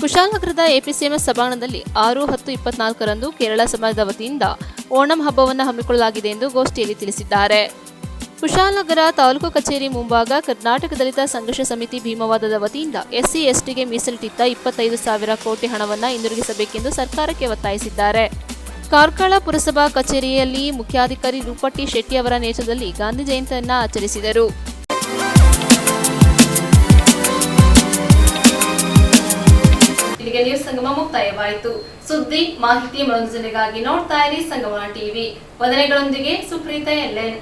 [SPEAKER 1] ಕುಶಾಲನಗರದ ಎಪಿಸಿಎಂಎಸ್ ಸಭಾಂಗಣದಲ್ಲಿ 6/10/24ರಂದು ಕೇರಳ ಸಮಾಜದ ವತಿಯಿಂದ ಓಣಂ ಹಬ್ಬವನ್ನು ಹಮ್ಮಿಕೊಳ್ಳಲಾಗಿದೆ ಎಂದು ಗೋಷ್ಠಿಯಲ್ಲಿ ತಿಳಿಸಿದ್ದಾರೆ. ಕುಶಾಲನಗರ ತಾಲೂಕು ಕಚೇರಿ ಮುಂಭಾಗ ಕರ್ನಾಟಕ ದಲಿತ ಸಂಘರ್ಷ ಸಮಿತಿ ಭೀಮವಾದದ ವತಿಯಿಂದ ಎಸ್ಸಿ ಎಸ್ಟಿಗೆ ಮೀಸಲಿಟ್ಟಿದ್ದ 25,000 ಕೋಟಿ ಹಣವನ್ನು ಹಿಂದಿರುಗಿಸಬೇಕೆಂದು ಸರ್ಕಾರಕ್ಕೆ ಒತ್ತಾಯಿಸಿದ್ದಾರೆ. ಕಾರ್ಕಳ ಪುರಸಭಾ ಕಚೇರಿಯಲ್ಲಿ ಮುಖ್ಯಾಧಿಕಾರಿ ರೂಪಟ್ಟಿ ಶೆಟ್ಟಿ ಅವರ ನೇತೃತ್ವದಲ್ಲಿ ಗಾಂಧಿ ಜಯಂತಿಯನ್ನು ಆಚರಿಸಿದರು. ಇಲ್ಲಿಗೆ ನ್ಯೂಸ್ ಸಂಗಮ ಮುಕ್ತಾಯವಾಯಿತು. ಸುದ್ದಿ, ಮಾಹಿತಿ, ಮನೋರಂಜನೆಗಾಗಿ ನೋಡ್ತಾ ಇರಿ ಸಂಗಮ ಟಿವಿ. ವಂದನೆಗಳೊಂದಿಗೆ ಸುಪ್ರೀತಾ ಎಲ್ಎನ್.